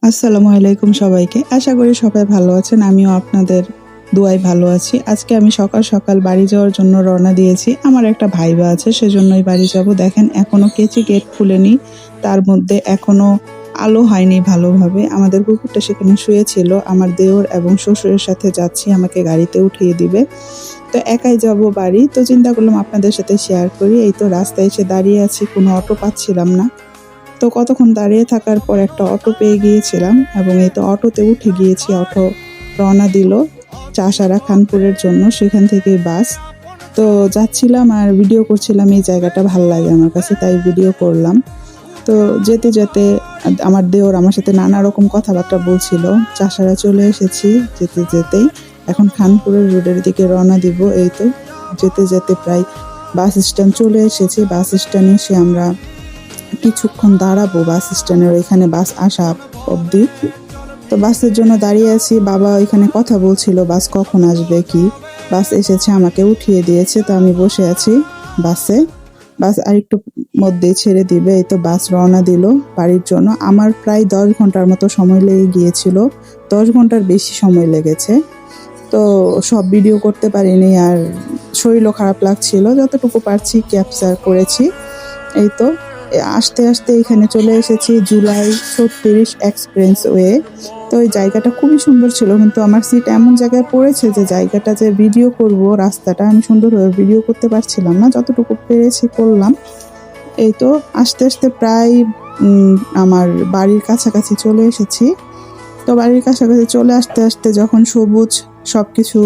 আসসালামু আলাইকুম সবাইকে। আশা করি সবাই ভালো আছেন। আমিও আপনাদের দোয়ায় ভালো আছি। আজকে আমি সকাল সকাল বাড়ি যাওয়ার জন্য রওনা দিয়েছি। আমার একটা ভাইবা আছে, সেজন্যই বাড়ি যাব। দেখেন এখনো কেচি গেট খুলেনি, তার মধ্যে এখনো আলো হয়নি ভালোভাবে। আমাদের কুকুরটা সেখানে শুয়েছিল। আমার দেওর এবং শ্বশুরের সাথে যাচ্ছি, আমাকে গাড়িতে উঠিয়ে দিবে। তো একাই যাব বাড়ি। তো চিন্তা করলাম আপনাদের সাথে শেয়ার করি। এই তো রাস্তায় এসে দাঁড়িয়ে আছি, কোনো অটো পাচ্ছিলাম না। তো কতক্ষণ দাঁড়িয়ে থাকার পর একটা অটো পেয়ে গিয়েছিলাম এবং এই তো অটোতে উঠে গিয়েছি। অটো রওনা দিল চাষারা খানপুরের জন্য, সেখান থেকে বাস। তো যাচ্ছিলাম আর ভিডিও করছিলাম, এই জায়গাটা ভালো লাগে আমার কাছে, তাই ভিডিও করলাম। তো যেতে যেতে আমার দেওর আমার সাথে নানা রকম কথাবার্তা বলছিল। চাষারা চলে এসেছি যেতে যেতেই। এখন খানপুরের রোডের দিকে রওনা দিব। এই তো যেতে যেতে প্রায় বাস স্ট্যান্ড চলে এসেছি। বাস স্ট্যান্ডে এসে আমরা কিছুক্ষণ দাঁড়াবো বাস স্ট্যান্ডের এখানে, বাস আসা অবধি। তো বাসের জন্য দাঁড়িয়ে আছি। বাবা এখানে কথা বলছিল বাস কখন আসবে কি। বাস এসেছে, আমাকে উঠিয়ে দিয়েছে। তো আমি বসে আছি বাসে। বাস আরেকটু মধ্যেই ছেড়ে দিবে। এই তো বাস রওনা দিল বাড়ির জন্য। আমার প্রায় 10 ঘন্টার মতো সময় লেগে গিয়েছিল, 10 ঘন্টার বেশি সময় লেগেছে। তো সব ভিডিও করতে পারিনি, আর শরীরও খারাপ লাগছিল। যতটুকু পারছি ক্যাপচার করেছি। এই তো আস্তে আস্তে এখানে চলে এসেছি জুলাই 36 এক্সপ্রেস ওয়ে। তো এই জায়গাটা খুবই সুন্দর ছিল, কিন্তু আমার সিট এমন জায়গায় পড়েছে যে জায়গাটা যে ভিডিও করব, রাস্তাটা আমি সুন্দরভাবে ভিডিও করতে পারছিলাম না। যতটুকু পেরেছি করলাম। এই তো আস্তে আস্তে প্রায় আমার বাড়ির কাছাকাছি চলে এসেছি। তো বাড়ির কাছাকাছি চলে আসতে আসতে যখন সবুজ সবকিছু,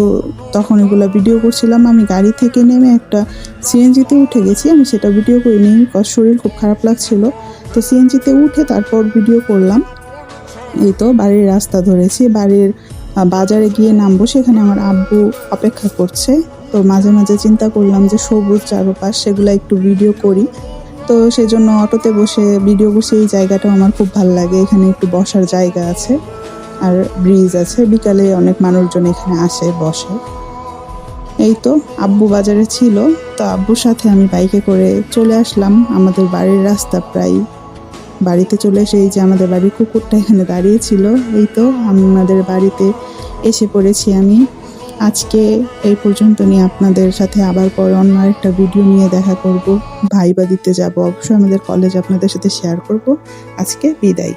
তখন এগুলো ভিডিও করছিলাম। আমি গাড়ি থেকে নেমে একটা সিএনজিতে উঠে গেছি। আমি সেটা ভিডিও করিনি, শরীর খুব খারাপ লাগছিল। তো সিএনজিতে উঠে তারপর ভিডিও করলাম। এই তো বাড়ির রাস্তা ধরেছি, বাড়ির বাজারে গিয়ে নামবো, সেখানে আমার আব্বু অপেক্ষা করছে। তো মাঝে মাঝে চিন্তা করলাম যে সবুজ চারপাশ, সেগুলো একটু ভিডিও করি। তো সেজন্য অটোতে বসে ভিডিও করছি। এই জায়গাটাও আমার খুব ভালো লাগে, এখানে একটু বসার জায়গা আছে আর ব্রিজ আছে। বিকালে অনেক মানুষজন এখানে আসে, বসে। এই তো আব্বু বাজারে ছিল, তো আব্বুর সাথে আমি বাইকে করে চলে আসলাম আমাদের বাড়ির রাস্তা। প্রায় বাড়িতে চলে এসে এই যে আমাদের বাড়ির কুকুরটা এখানে দাঁড়িয়ে ছিল। এই তো আমাদের বাড়িতে এসে পড়েছি আমি। আজকে এই পর্যন্ত নিয়ে আপনাদের সাথে আবার পরে অন্য একটা ভিডিও নিয়ে দেখা করব। ভাইবা দিতে যাব, অবশ্যই আমাদের কলেজ আপনাদের সাথে শেয়ার করব। আজকে বিদায়।